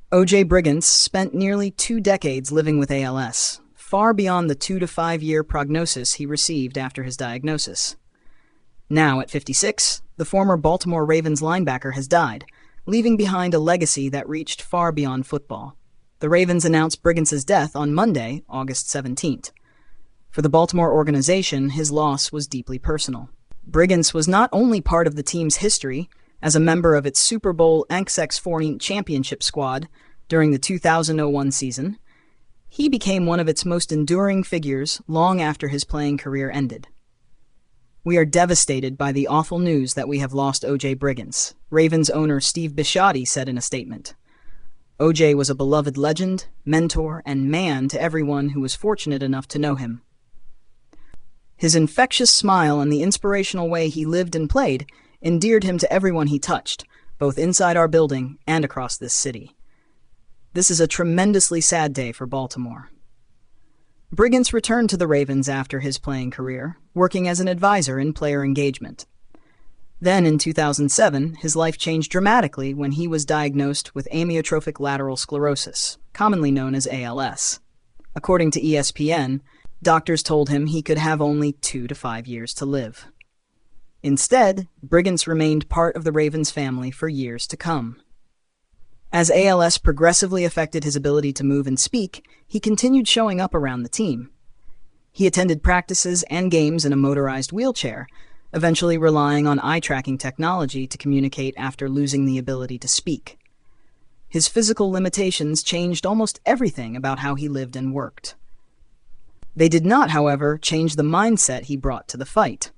O.J. Brigance spent nearly 2 decades living with ALS, far beyond the 2 to 5 year prognosis he received after his diagnosis. Now, at 56, the former Baltimore Ravens linebacker has died, leaving behind a legacy that reached far beyond football. The Ravens announced Brigance's death on Monday, August 17th. For the Baltimore organization, his loss was deeply personal. Brigance was not only part of the team's history as a member of its Super Bowl XXXV championship squad during the 2001 season, he became one of its most enduring figures long after his playing career ended. We are devastated by the awful news that we have lost O.J. Brigance, Ravens owner Steve Bisciotti said in a statement. O.J. was a beloved legend, mentor, and man to everyone who was fortunate enough to know him. His infectious smile and the inspirational way he lived and played endeared him to everyone he touched, both inside our building and across this city. This is a tremendously sad day for Baltimore. Brigance returned to the Ravens after his playing career, working as an advisor in player engagement. Then, in 2007, his life changed dramatically when he was diagnosed with amyotrophic lateral sclerosis, commonly known as ALS. According to ESPN, doctors told him he could have only 2 to 5 years to live. Instead, Brigance remained part of the Ravens family for years to come. As ALS progressively affected his ability to move and speak, he continued showing up around the team. He attended practices and games in a motorized wheelchair, eventually relying on eye-tracking technology to communicate after losing the ability to speak. His physical limitations changed almost everything about how he lived and worked. They did not, however, change the mindset he brought to the fight.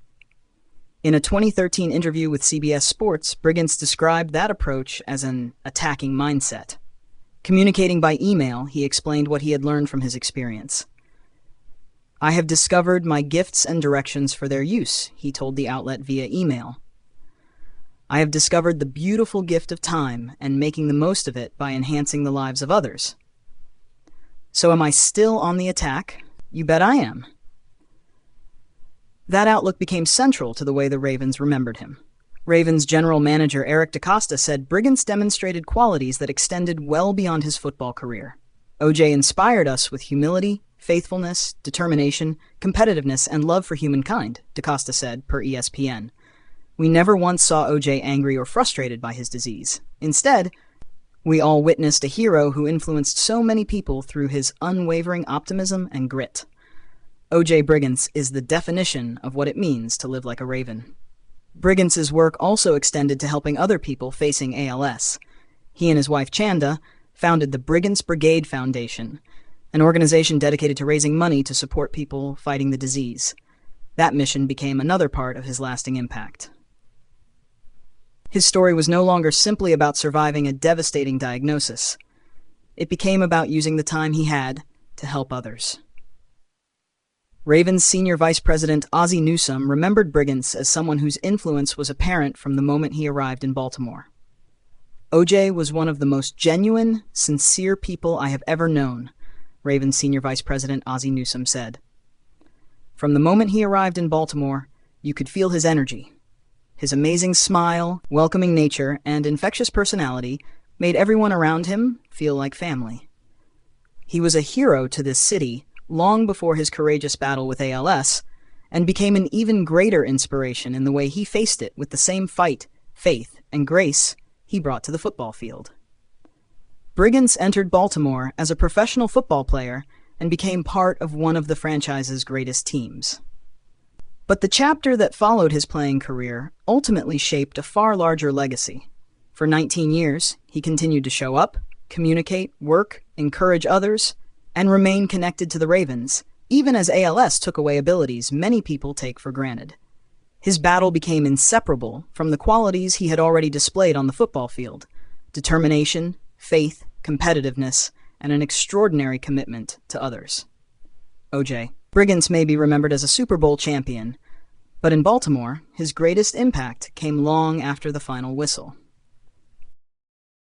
In a 2013 interview with CBS Sports, Brigance described that approach as an attacking mindset. Communicating by email, he explained what he had learned from his experience. "I have discovered my gifts and directions for their use," he told the outlet via email. "I have discovered the beautiful gift of time and making the most of it by enhancing the lives of others. So am I still on the attack? You bet I am." That outlook became central to the way the Ravens remembered him. Ravens general manager Eric DeCosta said Brigance demonstrated qualities that extended well beyond his football career. O.J. inspired us with humility, faithfulness, determination, competitiveness, and love for humankind, DeCosta said, per ESPN. "We never once saw O.J. angry or frustrated by his disease. Instead, we all witnessed a hero who influenced so many people through his unwavering optimism and grit. O.J. Brigance is the definition of what it means to live like a Raven." Brigance's work also extended to helping other people facing ALS. He and his wife Chanda founded the Brigance Brigade Foundation, an organization dedicated to raising money to support people fighting the disease. That mission became another part of his lasting impact. His story was no longer simply about surviving a devastating diagnosis. It became about using the time he had to help others. Ravens Senior Vice President Ozzie Newsome remembered Brigance as someone whose influence was apparent from the moment he arrived in Baltimore. "O.J. was one of the most genuine, sincere people I have ever known," Ravens Senior Vice President Ozzie Newsome said. "From the moment he arrived in Baltimore, you could feel his energy. His amazing smile, welcoming nature, and infectious personality made everyone around him feel like family. He was a hero to this city long before his courageous battle with ALS, and became an even greater inspiration in the way he faced it with the same fight, faith, and grace he brought to the football field." Brigance entered Baltimore as a professional football player and became part of one of the franchise's greatest teams. But the chapter that followed his playing career ultimately shaped a far larger legacy. For 19 years, he continued to show up, communicate, work, encourage others, and remain connected to the Ravens, even as ALS took away abilities many people take for granted. His battle became inseparable from the qualities he had already displayed on the football field: determination, faith, competitiveness, and an extraordinary commitment to others. O.J. Brigance may be remembered as a Super Bowl champion, but in Baltimore, his greatest impact came long after the final whistle.